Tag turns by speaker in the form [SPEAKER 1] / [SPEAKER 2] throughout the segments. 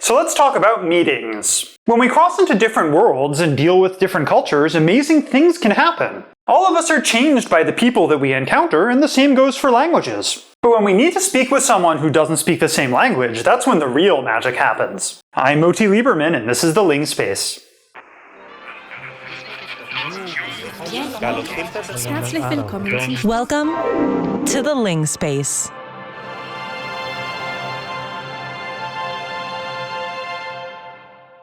[SPEAKER 1] So let's talk about meetings. When we cross into different worlds and deal with different cultures, amazing things can happen. All of us are changed by the people that we encounter, and the same goes for languages. But when we need to speak with someone who doesn't speak the same language, that's when the real magic happens. I'm Moti Lieberman, and this is the Ling Space.
[SPEAKER 2] Welcome to the Ling Space.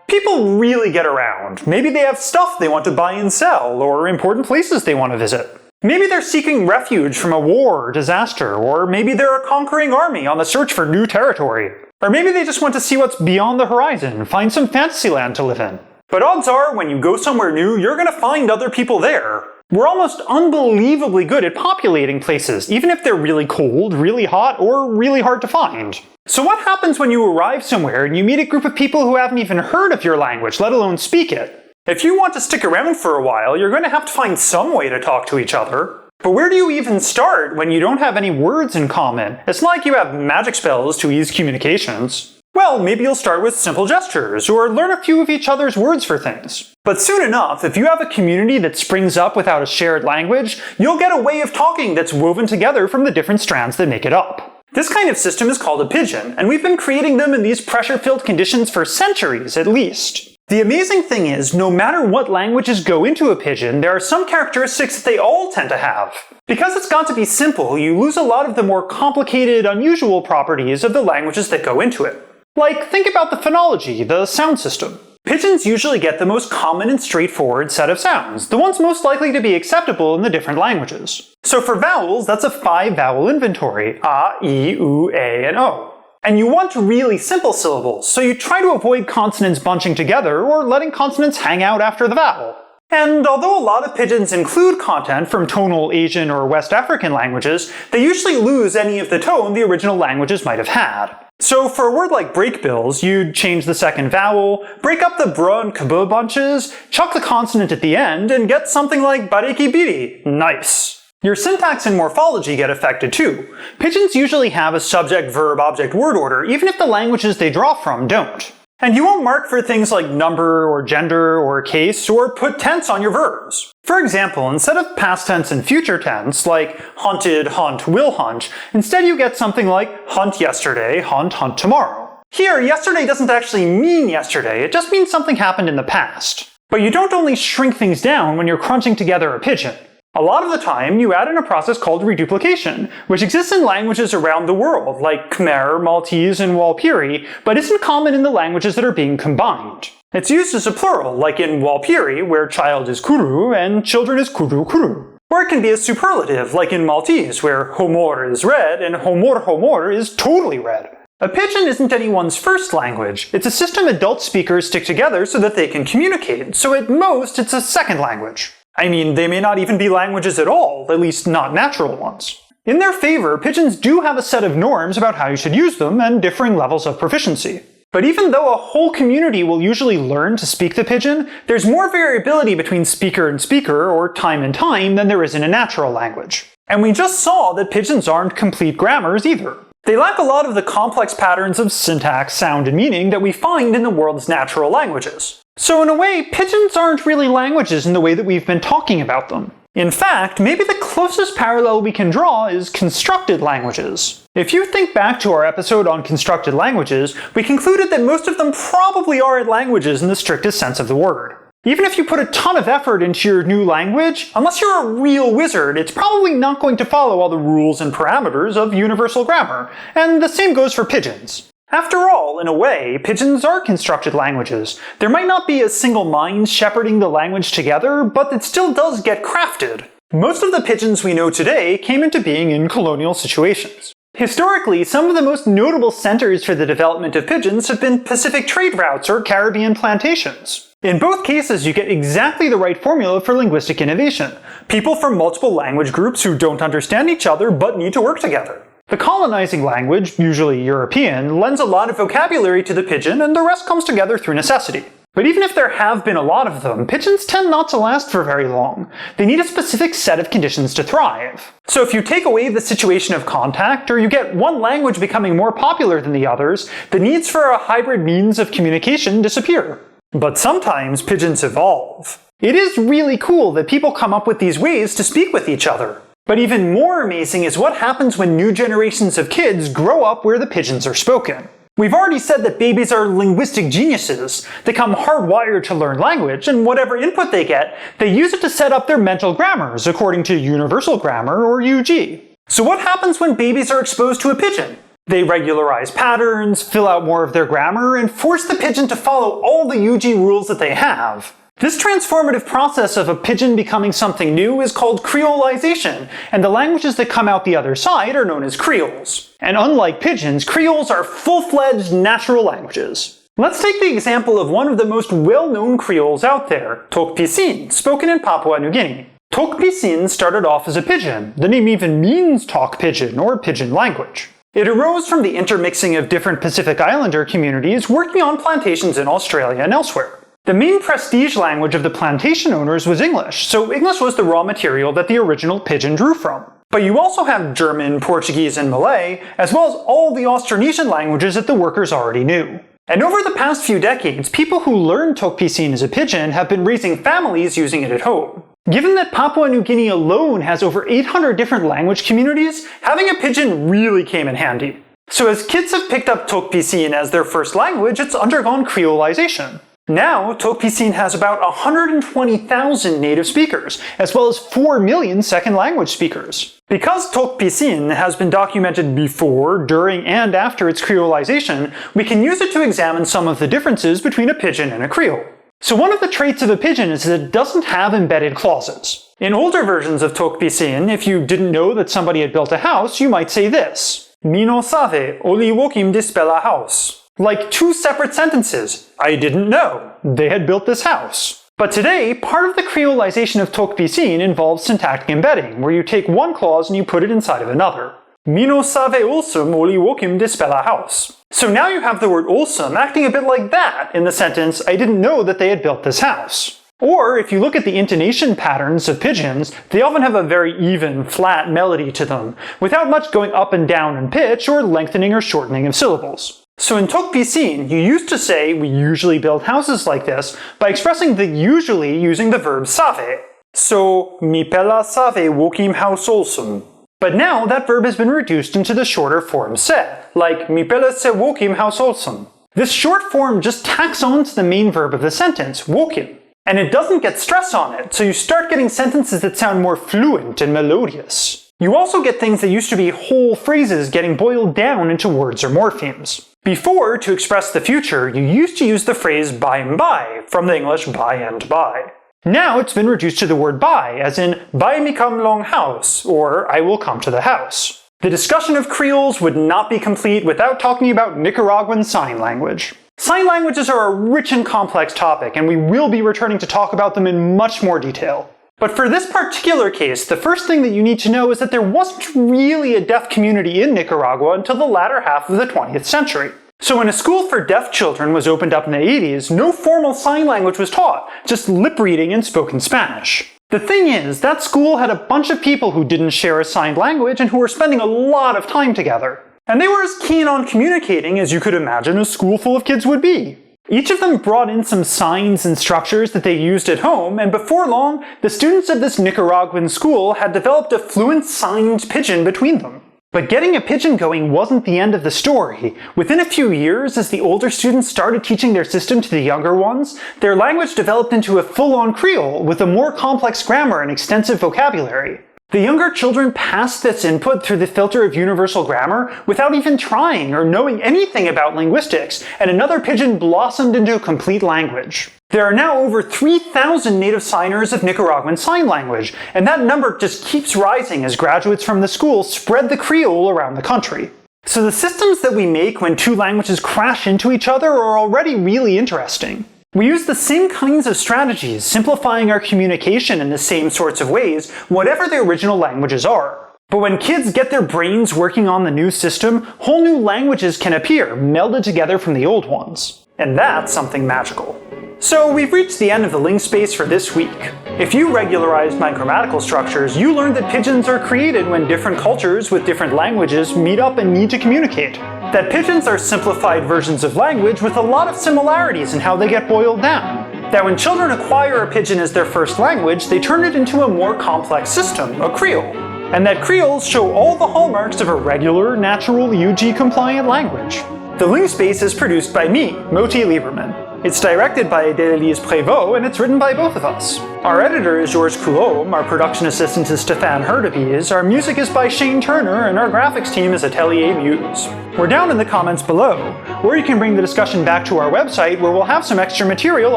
[SPEAKER 1] People really get around. Maybe they have stuff they want to buy and sell, or important places they want to visit. Maybe they're seeking refuge from a war or disaster, or maybe they're a conquering army on the search for new territory. Or maybe they just want to see what's beyond the horizon, find some fantasy land to live in. But odds are, when you go somewhere new, you're going to find other people there. We're almost unbelievably good at populating places, even if they're really cold, really hot, or really hard to find. So what happens when you arrive somewhere and you meet a group of people who haven't even heard of your language, let alone speak it? If you want to stick around for a while, you're going to have to find some way to talk to each other. But where do you even start when you don't have any words in common? It's not like you have magic spells to ease communications. Well, maybe you'll start with simple gestures, or learn a few of each other's words for things. But soon enough, if you have a community that springs up without a shared language, you'll get a way of talking that's woven together from the different strands that make it up. This kind of system is called a pidgin, and we've been creating them in these pressure-filled conditions for centuries at least. The amazing thing is, no matter what languages go into a pidgin, there are some characteristics that they all tend to have. Because it's got to be simple, you lose a lot of the more complicated, unusual properties of the languages that go into it. Like, think about the phonology, the sound system. Pidgins usually get the most common and straightforward set of sounds, the ones most likely to be acceptable in the different languages. So for vowels, that's a 5-vowel inventory: a, e, u, a, and o. And you want really simple syllables, so you try to avoid consonants bunching together or letting consonants hang out after the vowel. And although a lot of pidgins include content from tonal Asian or West African languages, they usually lose any of the tone the original languages might have had. So for a word like breakbills, you'd change the second vowel, break up the br and kb bunches, chuck the consonant at the end, and get something like barikibiri. Nice. Your syntax and morphology get affected too. Pidgins usually have a subject-verb-object-word order, even if the languages they draw from don't. And you won't mark for things like number or gender or case, or put tense on your verbs. For example, instead of past tense and future tense, like hunted, hunt, will hunt, instead you get something like hunt yesterday, hunt, hunt tomorrow. Here, yesterday doesn't actually mean yesterday, it just means something happened in the past. But you don't only shrink things down when you're crunching together a pidgin. A lot of the time, you add in a process called reduplication, which exists in languages around the world, like Khmer, Maltese, and Walpiri, but isn't common in the languages that are being combined. It's used as a plural, like in Walpiri, where child is kuru and children is kuru kuru. Or it can be a superlative, like in Maltese, where homor is red and homor is totally red. A pidgin isn't anyone's first language. It's a system adult speakers stick together so that they can communicate, so at most it's a second language. I mean, they may not even be languages at all, at least not natural ones. In their favor, pidgins do have a set of norms about how you should use them and differing levels of proficiency. But even though a whole community will usually learn to speak the pidgin, there's more variability between speaker and speaker, or time and time, than there is in a natural language. And we just saw that pidgins aren't complete grammars either. They lack a lot of the complex patterns of syntax, sound, and meaning that we find in the world's natural languages. So in a way, pidgins aren't really languages in the way that we've been talking about them. In fact, maybe the closest parallel we can draw is constructed languages. If you think back to our episode on constructed languages, we concluded that most of them probably aren't languages in the strictest sense of the word. Even if you put a ton of effort into your new language, unless you're a real wizard, it's probably not going to follow all the rules and parameters of universal grammar, and the same goes for pidgins. After all, in a way, pidgins are constructed languages. There might not be a single mind shepherding the language together, but it still does get crafted. Most of the pidgins we know today came into being in colonial situations. Historically, some of the most notable centers for the development of pidgins have been Pacific trade routes or Caribbean plantations. In both cases, you get exactly the right formula for linguistic innovation. People from multiple language groups who don't understand each other but need to work together. The colonizing language, usually European, lends a lot of vocabulary to the pidgin, and the rest comes together through necessity. But even if there have been a lot of them, pigeons tend not to last for very long. They need a specific set of conditions to thrive. So if you take away the situation of contact, or you get one language becoming more popular than the others, the needs for a hybrid means of communication disappear. But sometimes pigeons evolve. It is really cool that people come up with these ways to speak with each other. But even more amazing is what happens when new generations of kids grow up where the pigeons are spoken. We've already said that babies are linguistic geniuses. They come hardwired to learn language, and whatever input they get, they use it to set up their mental grammars according to Universal Grammar, or UG. So what happens when babies are exposed to a pigeon? They regularize patterns, fill out more of their grammar, and force the pigeon to follow all the UG rules that they have. This transformative process of a pigeon becoming something new is called Creolization, and the languages that come out the other side are known as Creoles. And unlike pigeons, Creoles are full-fledged natural languages. Let's take the example of one of the most well-known Creoles out there, Tok Pisin, spoken in Papua New Guinea. Tok Pisin started off as a pidgin. The name even means talk pidgin, or pidgin language. It arose from the intermixing of different Pacific Islander communities working on plantations in Australia and elsewhere. The main prestige language of the plantation owners was English, so English was the raw material that the original pidgin drew from. But you also have German, Portuguese, and Malay, as well as all the Austronesian languages that the workers already knew. And over the past few decades, people who learned Tok Pisin as a pidgin have been raising families using it at home. Given that Papua New Guinea alone has over 800 different language communities, having a pidgin really came in handy. So as kids have picked up Tok Pisin as their first language, it's undergone Creolization. Now, Tok Pisin has about 120,000 native speakers, as well as 4 million second language speakers. Because Tok Pisin has been documented before, during, and after its Creolization, we can use it to examine some of the differences between a pidgin and a Creole. So one of the traits of a pidgin is that it doesn't have embedded clauses. In older versions of Tok Pisin, if you didn't know that somebody had built a house, you might say this: "Mi no save, oli wokim dispel a house." Like two separate sentences. I didn't know. They had built this house. But today, part of the Creolization of Tok Pisin involves syntactic embedding, where you take one clause and you put it inside of another. Mi no save olsum oli wokim dispel a house. So now you have the word olsum acting a bit like that in the sentence, I didn't know that they had built this house. Or, if you look at the intonation patterns of pidgins, they often have a very even, flat melody to them, without much going up and down in pitch or lengthening or shortening of syllables. So in Tok Pisin, you used to say we usually build houses like this by expressing the usually using the verb save. So, mi pela save wokim house olsum. But now that verb has been reduced into the shorter form se, like mi pela se wokim house olsum. This short form just tacks on to the main verb of the sentence, wokim. And it doesn't get stress on it, so you start getting sentences that sound more fluent and melodious. You also get things that used to be whole phrases getting boiled down into words or morphemes. Before, to express the future, you used to use the phrase by and by, from the English by and by. Now it's been reduced to the word by, as in by me come long house, or I will come to the house. The discussion of Creoles would not be complete without talking about Nicaraguan Sign Language. Sign languages are a rich and complex topic, and we will be returning to talk about them in much more detail. But for this particular case, the first thing that you need to know is that there wasn't really a deaf community in Nicaragua until the latter half of the 20th century. So when a school for deaf children was opened up in the 80s, no formal sign language was taught, just lip reading and spoken Spanish. The thing is, that school had a bunch of people who didn't share a signed language and who were spending a lot of time together. And they were as keen on communicating as you could imagine a school full of kids would be. Each of them brought in some signs and structures that they used at home, and before long, the students of this Nicaraguan school had developed a fluent signed pidgin between them. But getting a pidgin going wasn't the end of the story. Within a few years, as the older students started teaching their system to the younger ones, their language developed into a full-on Creole with a more complex grammar and extensive vocabulary. The younger children passed this input through the filter of universal grammar without even trying or knowing anything about linguistics, and another pidgin blossomed into a complete language. There are now over 3,000 native signers of Nicaraguan Sign Language, and that number just keeps rising as graduates from the school spread the Creole around the country. So the systems that we make when two languages crash into each other are already really interesting. We use the same kinds of strategies, simplifying our communication in the same sorts of ways, whatever the original languages are. But when kids get their brains working on the new system, whole new languages can appear, melded together from the old ones. And that's something magical. So we've reached the end of the Ling space for this week. If you regularized my grammatical structures, you learned that pidgins are created when different cultures with different languages meet up and need to communicate. That pidgins are simplified versions of language with a lot of similarities in how they get boiled down. That when children acquire a pidgin as their first language, they turn it into a more complex system, a Creole. And that Creoles show all the hallmarks of a regular, natural, UG-compliant language. The Ling space is produced by me, Moti Lieberman. It's directed by Delelise Prévost, and it's written by both of us. Our editor is Georges Coulombe, our production assistant is Stéphane Hurdebies, our music is by Shane Turner, and our graphics team is Atelier Muse. We're down in the comments below, or you can bring the discussion back to our website where we'll have some extra material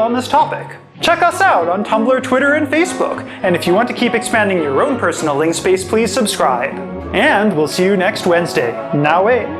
[SPEAKER 1] on this topic. Check us out on Tumblr, Twitter, and Facebook, and if you want to keep expanding your own personal Ling space, please subscribe. And we'll see you next Wednesday. Na wei!